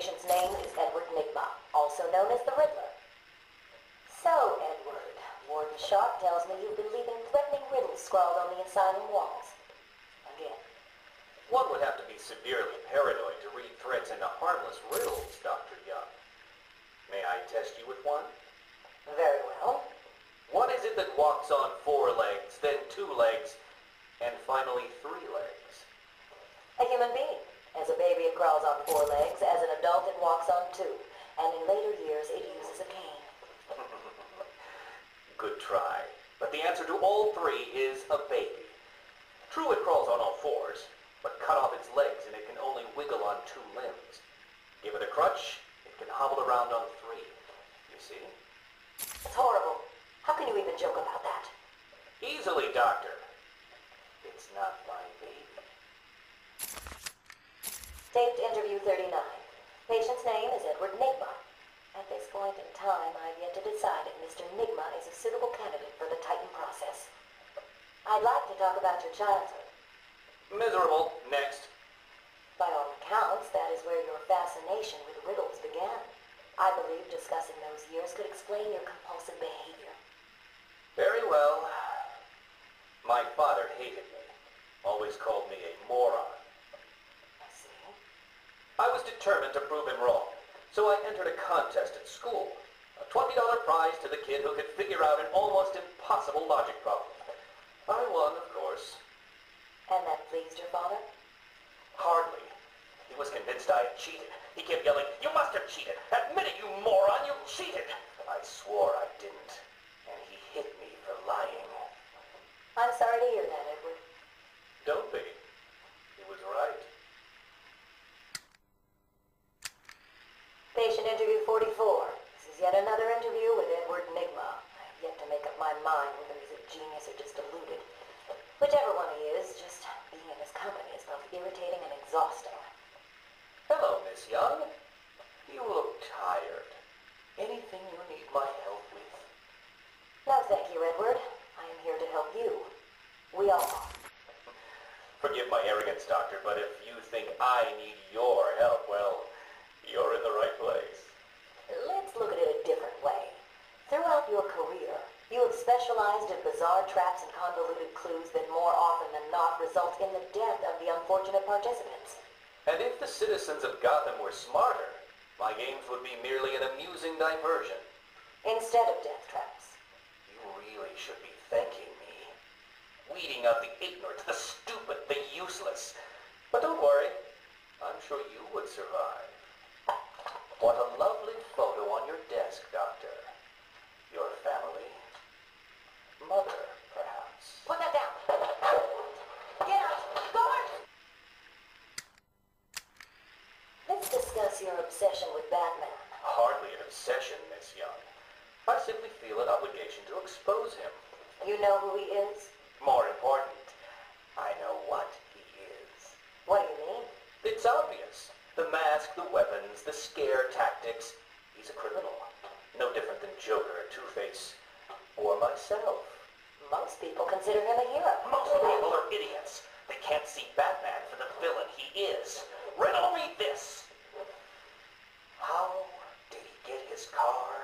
patient's name is Edward Nigma, also known as the Riddler. So, Edward, Warden Sharp tells me you've been leaving threatening riddles scrawled on the asylum walls. Again. One would have to be severely paranoid to read threats into harmless riddles, Dr. Young. May I test you with one? Very well. What is it that walks on 4 legs, then 2 legs, and finally 3 legs? A human being. As a baby, it crawls on 4 legs. As an adult, it walks on 2. And in later years, it uses a cane. Good try. But the answer to all 3 is a baby. True, it crawls on all 4s, but cut off its legs and it can only wiggle on 2 limbs. Give it a crutch, it can hobble around on 3. You see? It's horrible. How can you even joke about that? Easily, Doctor. It's not my baby. Taped interview 39. Patient's name is Edward Nigma. At this point in time, I've yet to decide if Mr. Nigma is a suitable candidate for the Titan process. I'd like to talk about your childhood. Miserable. Next. By all accounts, that is where your fascination with riddles began. I believe discussing those years could explain your compulsive behavior. Very well. My father hated me. Always called me a moron. I see. I was determined to prove him wrong, so I entered a contest at school. A $20 prize to the kid who could figure out an almost impossible logic problem. I won, of course. And that pleased your father? Hardly. He was convinced I had cheated. He kept yelling, "You must have cheated! Admit it, you moron! You cheated!" I swore I didn't, and he hit me for lying. I'm sorry to hear that, Edward. Don't be. He was right. Patient interview 44. This is yet another interview with Edward Nigma. I have yet to make up my mind whether he's a genius or just deluded. Whichever one he is, just being in his company is both irritating and exhausting. Hello, Miss Young. You look tired. Anything you need my help with? No, thank you, Edward. I am here to help you. We all are. Forgive my arrogance, Doctor, but if you think I need your help, well, you're in the right place. Let's look at it a different way. Throughout your career, you have specialized in bizarre traps and convoluted clues that more often than not result in the death of the unfortunate participants. And if the citizens of Gotham were smarter, my games would be merely an amusing diversion. Instead of death traps. You really should be thanking me. Weeding out the ignorant, the stupid, the useless. But don't worry, I'm sure you would survive. What a lovely photo on your desk, Doctor. Your family? Mother, perhaps. Put that down. Get out. Go on. Let's discuss your obsession with Batman. Hardly an obsession, Miss Young. I simply feel an obligation to expose him. You know who he is? More important, I know what he is. What do you mean? It's obvious. The mask, the weapons, the scare tactics. He's a criminal. No different than Joker or Two-Face. Or myself. Most people consider him a hero. Most people are idiots. They can't see Batman for the villain he is. Riddle me this. How did he get his car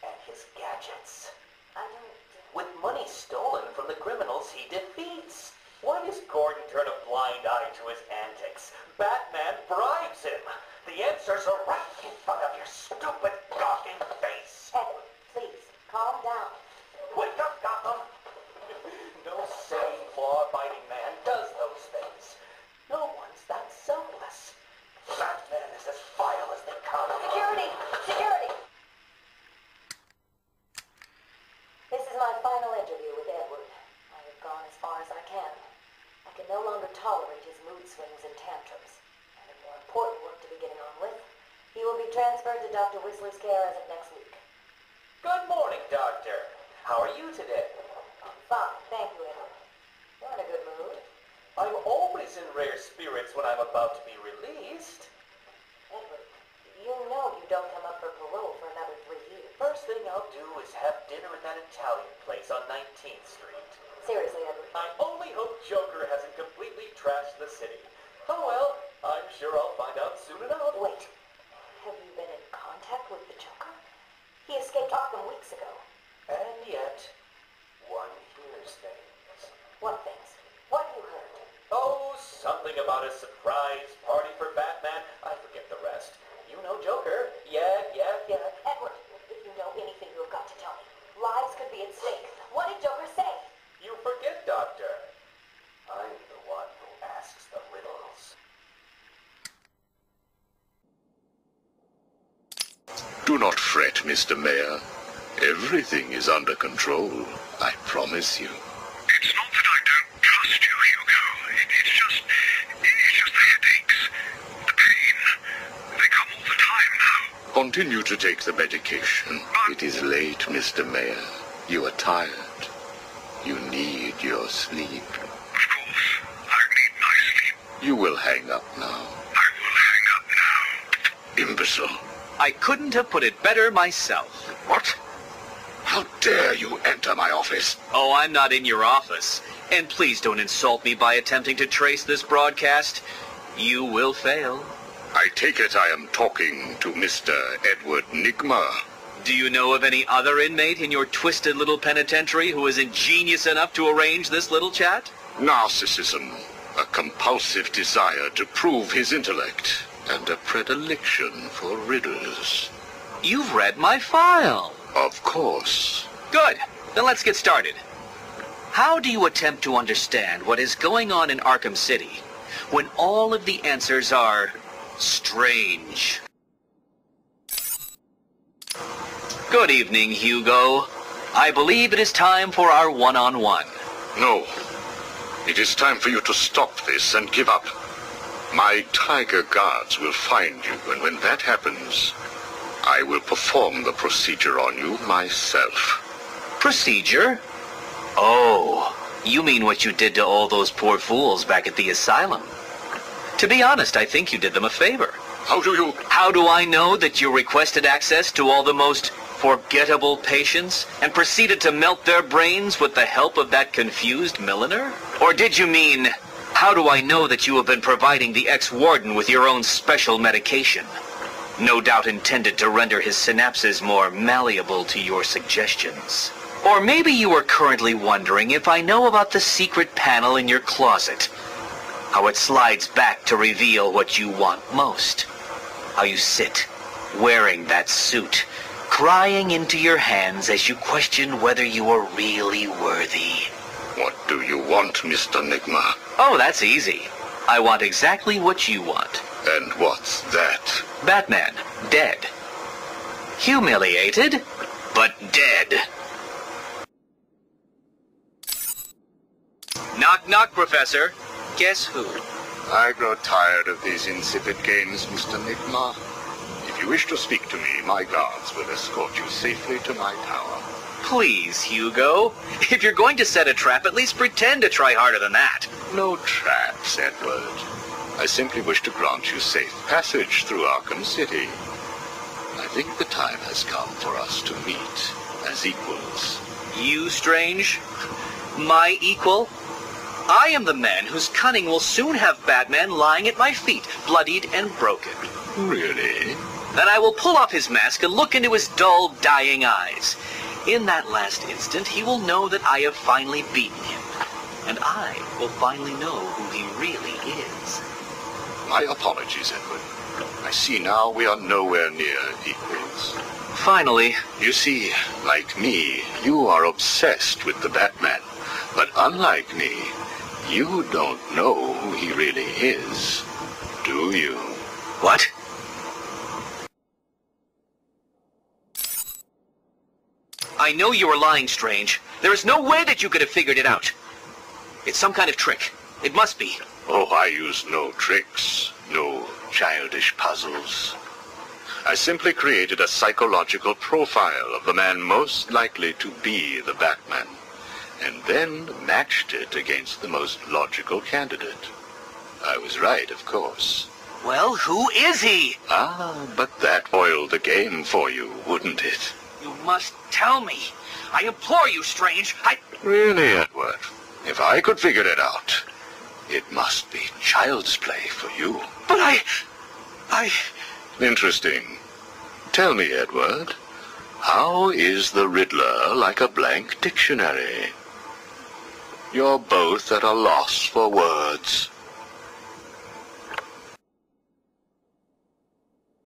and his gadgets? I don't... With money stolen from the criminals he defeats. Why does Gordon turn a blind eye to his antics? Batman bribes him. The answers are right in front of your stupid, gawking face. Edward, please, calm down. Wake up, Gotham! No sane, law-abiding man does those things. No one's that selfless. Batman is as vile as they come. Security! Security! This is my final interview with Edward. I have gone as far as I can. I can no longer tolerate his mood swings and tantrums. I have more important work to be getting on with. He will be transferred to Dr. Whistler's care as of next week. Good morning, Doctor. How are you today? I'm fine, thank you, Edward. You're in a good mood. I'm always in rare spirits when I'm about to be released. Edward, you know you don't come up for parole for another 3 years. First thing I'll do is have dinner at that Italian place on 19th Street. Seriously, Edward. I only hope Joker hasn't completely trashed the city. Oh well, I'm sure I'll find out soon enough. Wait. Have you been in contact with the Joker? He escaped Arkham weeks ago. And yet, one hears things. What things? What have you heard? Oh, something about a surprise party for Batman. I forget the rest. You know Joker. Yeah. Edward, if you know anything, you've got to tell me. Lives could be at stake. What did Joker say? You forget, Doctor. I'm the one who asks the riddles. Do not fret, Mr. Mayor. Everything is under control, I promise you. It's not that I don't trust you, Hugo. It's just the headaches. The pain. They come all the time now. Continue to take the medication. It is late, Mr. Mayor. You are tired. You need your sleep. Of course, I need my sleep. You will hang up now. I will hang up now. Imbecile. I couldn't have put it better myself. What? How dare you enter my office? Oh, I'm not in your office. And please don't insult me by attempting to trace this broadcast. You will fail. I take it I am talking to Mr. Edward Nigma. Do you know of any other inmate in your twisted little penitentiary who is ingenious enough to arrange this little chat? Narcissism, a compulsive desire to prove his intellect, and a predilection for riddles. You've read my file. Of course. Good. Then let's get started. How do you attempt to understand what is going on in Arkham City when all of the answers are strange? Good evening, Hugo. I believe it is time for our one-on-one. No. It is time for you to stop this and give up. My tiger guards will find you, and when that happens, I will perform the procedure on you myself. Procedure? Oh, you mean what you did to all those poor fools back at the asylum. To be honest, I think you did them a favor. How do I know that you requested access to all the most forgettable patients and proceeded to melt their brains with the help of that confused milliner? Or did you mean, how do I know that you have been providing the ex-warden with your own special medication? No doubt intended to render his synapses more malleable to your suggestions. Or maybe you are currently wondering if I know about the secret panel in your closet. How it slides back to reveal what you want most. How you sit, wearing that suit, crying into your hands as you question whether you are really worthy. What do you want, Mr. Nigma? Oh, that's easy. I want exactly what you want. And what's that? Batman, dead. Humiliated, but dead. Knock, knock, Professor. Guess who? I grow tired of these insipid games, Mr. Nigma. If you wish to speak to me, my guards will escort you safely to my tower. Please, Hugo. If you're going to set a trap, at least pretend to try harder than that. No traps, Edward. I simply wish to grant you safe passage through Arkham City. I think the time has come for us to meet as equals. You, Strange? My equal? I am the man whose cunning will soon have Batman lying at my feet, bloodied and broken. Really? Then I will pull off his mask and look into his dull, dying eyes. In that last instant, he will know that I have finally beaten him. And I will finally know who he really is. My apologies, Edward. I see now we are nowhere near equals. Finally. You see, like me, you are obsessed with the Batman. But unlike me, you don't know who he really is, do you? What? I know you are lying, Strange. There is no way that you could have figured it out. It's some kind of trick. It must be. Oh, I use no tricks, no childish puzzles. I simply created a psychological profile of the man most likely to be the Batman, and then matched it against the most logical candidate. I was right, of course. Well, who is he? Ah, but that foiled the game for you, wouldn't it? You must tell me. I implore you, Strange. Really, Edward? If I could figure it out, it must be child's play for you. But Interesting. Tell me, Edward, how is the Riddler like a blank dictionary? You're both at a loss for words.